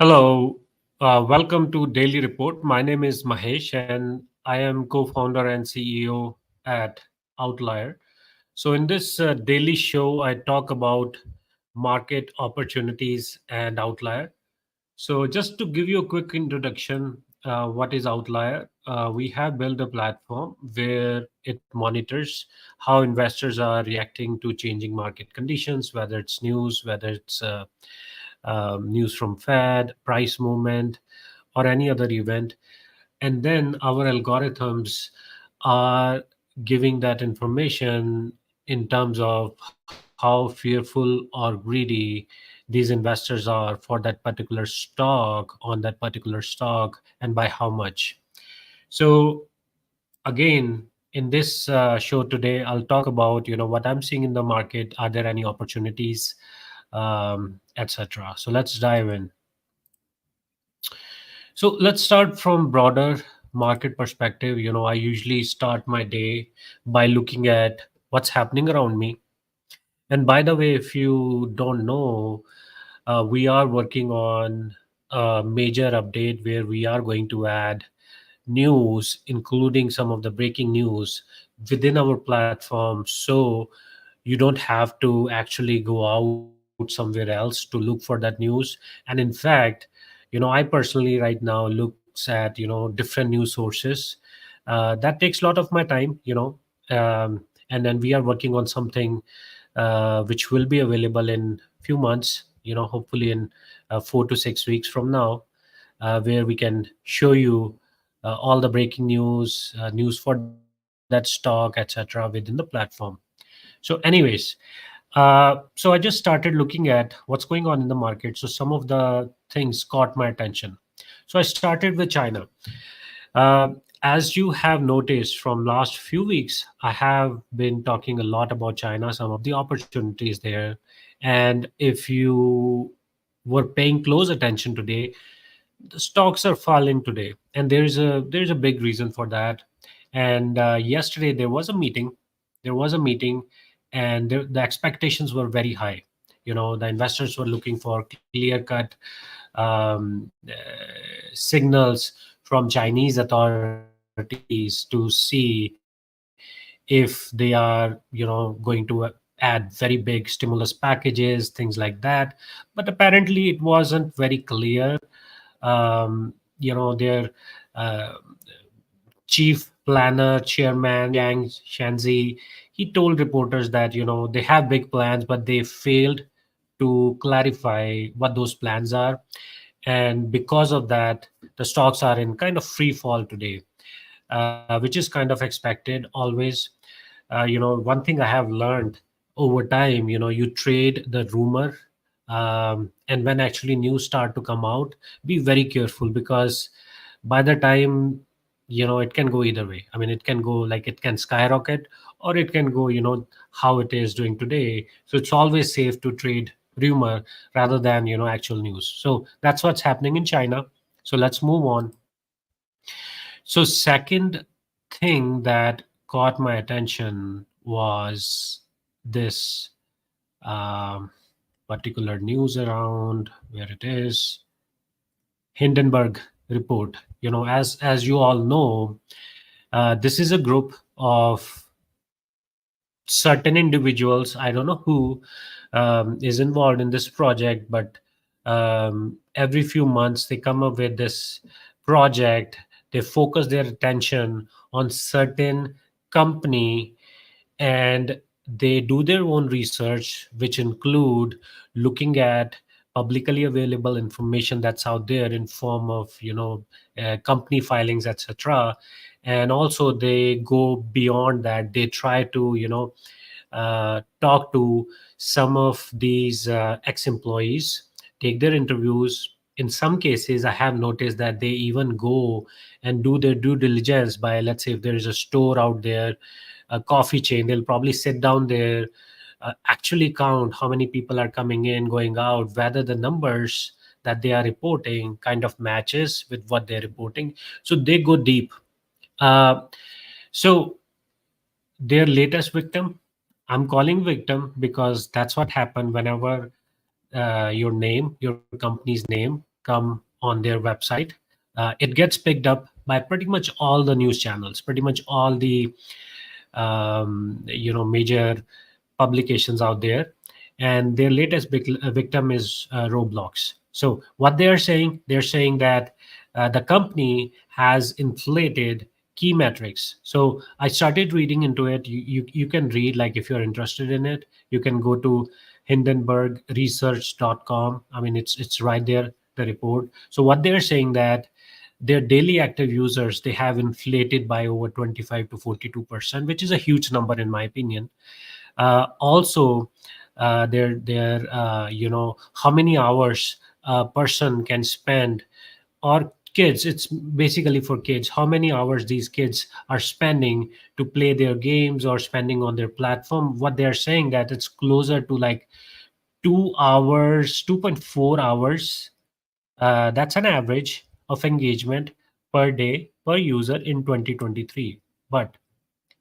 Hello, welcome to Daily Report. My name is Mahesh, and I am co-founder and CEO at OVTLYR. So, in this daily show, I talk about market opportunities and outlier. So, just to give you a quick introduction, what is Outlier? We have built a platform where it monitors how investors are reacting to changing market conditions, whether it's news, whether it's news from Fed, price movement, or any other event. And then our algorithms are giving that information in terms of how fearful or greedy these investors are for that particular stock on that particular stock and by how much. So again, in this show today, I'll talk about what I'm seeing in the market. Are there any opportunities, etc. So let's dive in. So let's start from broader market perspective. I usually start my day by looking at what's happening around me. And by the way, if you don't know, we are working on a major update where we are going to add news, including some of the breaking news within our platform. So you don't have to actually go out somewhere else to look for that news. And in fact, I personally right now looks at different news sources. That takes a lot of my time, and then we are working on something which will be available in few months, hopefully in 4 to 6 weeks from now, where we can show you all the breaking news, news for that stock, etc., within the platform. So, anyways, so I just started looking at what's going on in the market. So some of the things caught my attention. So I started with China. Uh, as you have noticed from last few weeks, I have been talking a lot about China, some of the opportunities there. And if you were paying close attention today, the stocks are falling today, and there's a big reason for that. And yesterday there was a meeting, and the expectations were very high. The investors were looking for clear cut signals from Chinese authorities to see if they are going to add very big stimulus packages, things like that. But apparently it wasn't very clear. Their uh, chief planner, chairman Yang Shanzi, he told reporters that they have big plans, but they failed to clarify what those plans are. And because of that, the stocks are in kind of free fall today, which is kind of expected always. One thing I have learned over time, you trade the rumor, and when actually news start to come out, be very careful, because by the time, it can go either way. I mean, it can go like it can skyrocket, or it can go, how it is doing today. So it's always safe to trade rumor rather than actual news. So that's what's happening in China. So let's move on. So second thing that caught my attention was this um, particular news around where it is Hindenburg report. As you all know, this is a group of certain individuals. I don't know who is involved in this project, but every few months they come up with this project. They focus their attention on certain company, and they do their own research, which include looking at publicly available information that's out there in form of company filings, etc. And also they go beyond that. They try to talk to some of these ex-employees, take their interviews. In some cases, I have noticed that they even go and do their due diligence by, let's say, if there is a store out there, a coffee chain, they'll probably sit down there, actually count how many people are coming in, going out, whether the numbers that they are reporting kind of matches with what they're reporting. So they go deep. Uh, so their latest victim, I'm calling victim because that's what happened whenever your company's name come on their website, it gets picked up by pretty much all the news channels, pretty much all the major publications out there, and their latest victim is Roblox. So what they're saying that the company has inflated key metrics. So I started reading into it. You can read, like, if you're interested in it, you can go to hindenburgresearch.com. I mean, it's right there, the report. So what they're saying that their daily active users, they have inflated by over 25 to 42%, which is a huge number in my opinion. Also, how many hours a person can spend, or kids, it's basically for kids, how many hours these kids are spending to play their games or spending on their platform. What they're saying that it's closer to like 2 hours, 2.4 hours. That's an average of engagement per day per user in 2023. But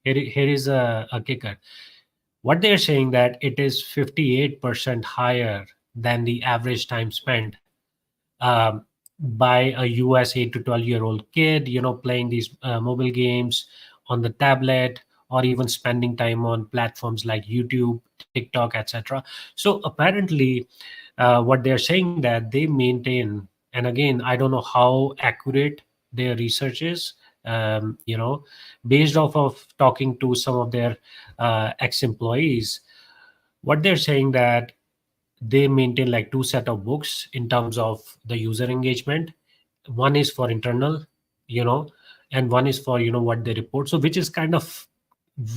here is a kicker. What they're saying that it is 58% higher than the average time spent um, by a US 8 to 12-year-old kid, playing these mobile games on the tablet, or even spending time on platforms like YouTube, TikTok, etc. So apparently, what they're saying that they maintain, and again, I don't know how accurate their research is, based off of talking to some of their ex-employees. What they're saying that they maintain like two set of books in terms of the user engagement. One is for internal, you know and one is for what they report, so which is kind of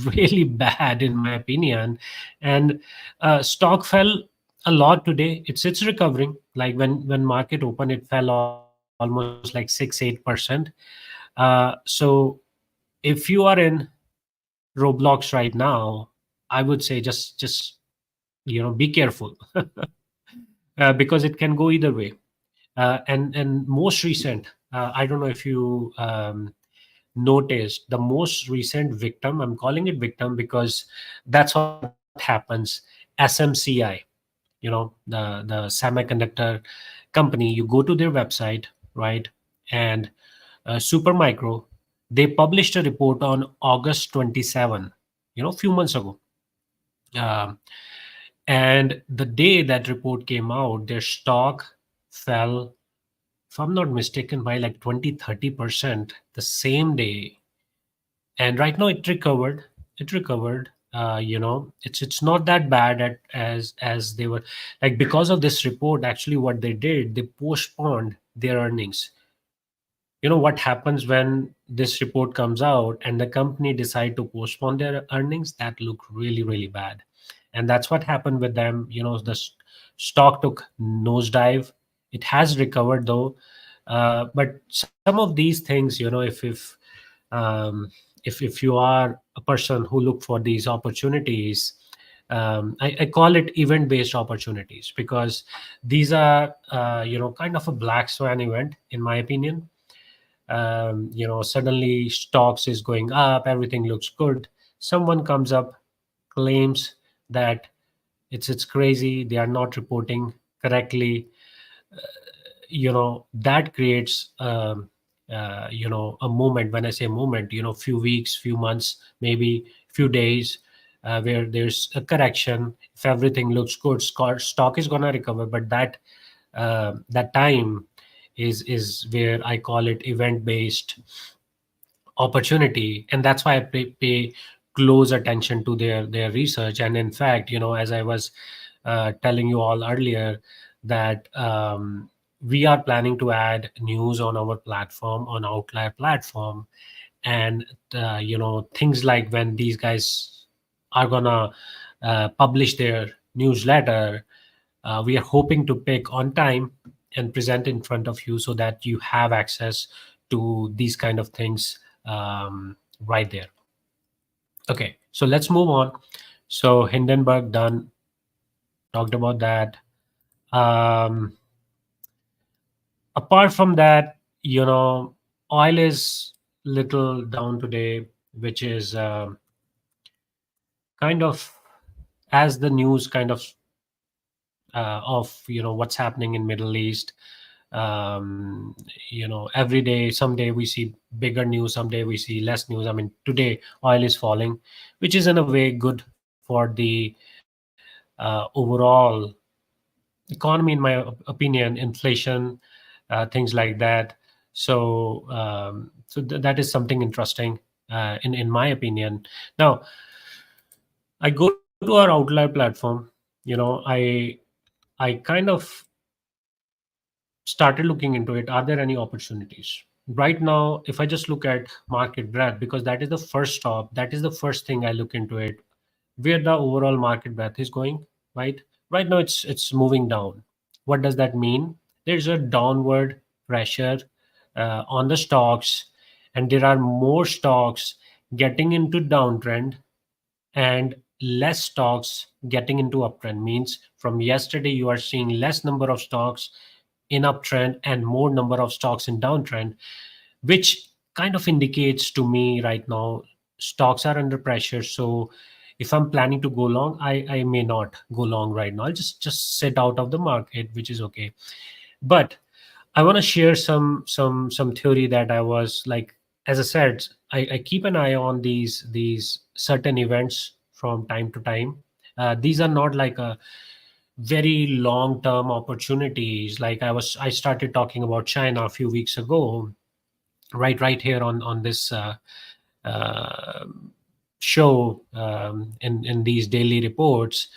really bad in my opinion. And stock fell a lot today. It's recovering. Like when market opened, it fell almost like 6-8%. So if you are in Roblox right now, I would say just be careful. Because it can go either way. And most recent, I don't know if you noticed, the most recent victim, I'm calling it victim because that's what happens. SMCI, the semiconductor company, you go to their website, right? And Supermicro, they published a report on August 27, a few months ago. um, and the day that report came out, their stock fell, if I'm not mistaken, by like 20-30% the same day. And right now it recovered. It's not that bad as they were. Like, because of this report, actually what they did, they postponed their earnings. What happens when this report comes out and the company decide to postpone their earnings? That look really, really bad. And that's what happened with them. The stock took nosedive. It has recovered though. But some of these things, um, if you are a person who look for these opportunities, I call it event based opportunities, because these are kind of a black swan event in my opinion. Suddenly stocks is going up, everything looks good. Someone comes up, claims that it's crazy, they are not reporting correctly. That creates a moment. When I say moment, few weeks, few months, maybe few days, where there's a correction. If everything looks good, stock is going to recover, but that time is where I call it event based opportunity. And that's why I pay close attention to their research. And in fact, as I was telling you all earlier, that we are planning to add news on our platform, on Outlier platform. And things like when these guys are gonna publish their newsletter, we are hoping to pick on time and present in front of you so that you have access to these kind of things right there. Okay, so let's move on. So Hindenburg done, talked about that. um, Apart from that, oil is little down today, which is kind of, as the news kind of what's happening in Middle East. Every day, someday we see bigger news, someday we see less news. I mean, today oil is falling, which is in a way good for the overall economy, in my opinion. Inflation, things like that. That is something interesting, in my opinion. Now, I go to our outlier platform. I kind of started looking into it. Are there any opportunities right now? If I just look at market breadth, because that is the first stop, that is the first thing I look into it, where the overall market breadth is going. Right right now it's moving down. What does that mean? There's a downward pressure on the stocks, and there are more stocks getting into downtrend and less stocks getting into uptrend. Means from yesterday you are seeing less number of stocks in uptrend and more number of stocks in downtrend, which kind of indicates to me right now stocks are under pressure. So if I'm planning to go long, I may not go long right now. I'll just sit out of the market, which is okay. But I want to share some theory that I was like, as I said, I keep an eye on these certain events from time to time. These are not like a very long term opportunities. Like I started talking about China a few weeks ago, right here on this uh, show, in these daily reports.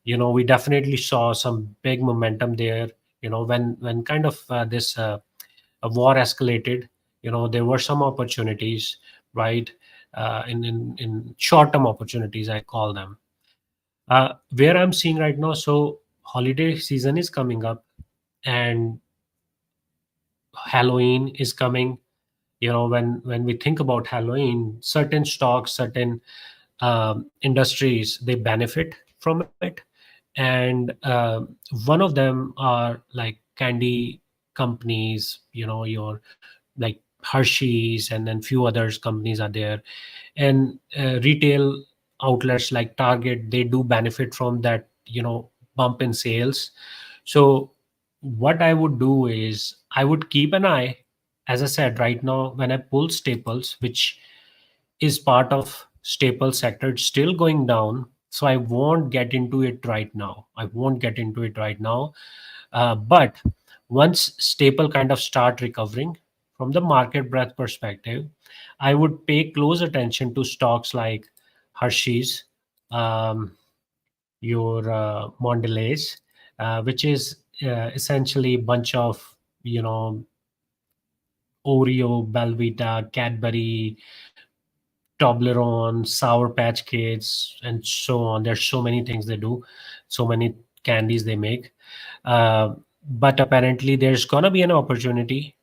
We definitely saw some big momentum there. When kind of this a war escalated, there were some opportunities, right? In short term opportunities, I call them. Where I'm seeing right now, so holiday season is coming up, and Halloween is coming. When we think about Halloween, certain stocks, certain industries, they benefit from it. And one of them are like candy companies, your like Hershey's, and then few others companies are there. And retail outlets like Target, they do benefit from that, bump in sales. So what I would do is I would keep an eye. As I said, right now when I pull staples, which is part of staple sector, it's still going down. So I won't get into it right now. But once staple kind of start recovering from the market breadth perspective, I would pay close attention to stocks like Hershey's, um, your Mondelez, which is essentially bunch of, Oreo, Belvita, Cadbury, Toblerone, Sour Patch Kids, and so on. There's so many things they do, so many candies they make. Uh, but apparently, there's gonna be an opportunity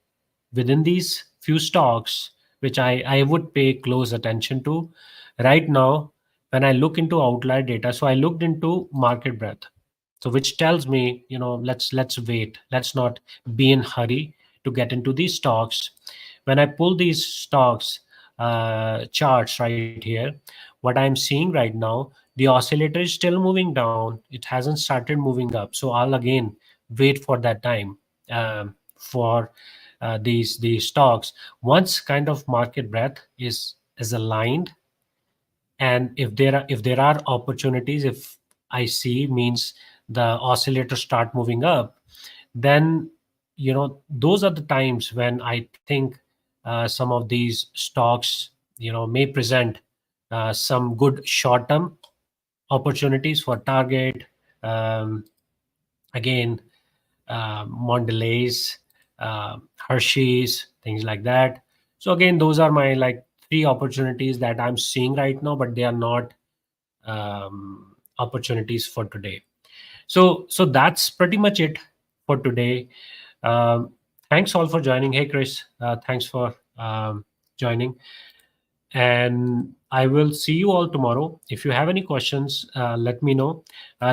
within these few stocks, which I would pay close attention to. Right now, when I look into outlier data, so I looked into market breadth, so which tells me, let's wait, let's not be in hurry to get into these stocks. When I pull these stocks charts right here, what I'm seeing right now, the oscillator is still moving down, it hasn't started moving up. So I'll again wait for that time, for these stocks. Once kind of market breadth is aligned, and if there are opportunities, if I see means the oscillator start moving up, then those are the times when I think some of these stocks may present some good short term opportunities for Target, um, again, Mondelez, Hershey's, things like that. So again, those are my like three opportunities that I'm seeing right now, but they are not opportunities for today. So that's pretty much it for today. Um, Thanks all for joining. Hey Chris, thanks for joining, and I will see you all tomorrow. If you have any questions, let me know.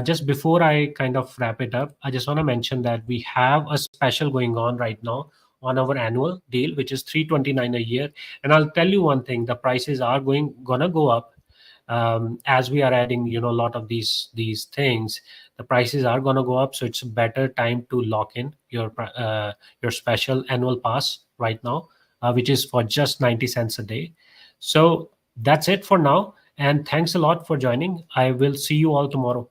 Just before I kind of wrap it up, I just want to mention that we have a special going on right now on our annual deal, which is 329 a year. And I'll tell you one thing: the prices are gonna go up. as we are adding, a lot of these things, the prices are going to go up. So it's a better time to lock in your special annual pass right now, which is for just 90 cents a day. So that's it for now. And thanks a lot for joining. I will see you all tomorrow.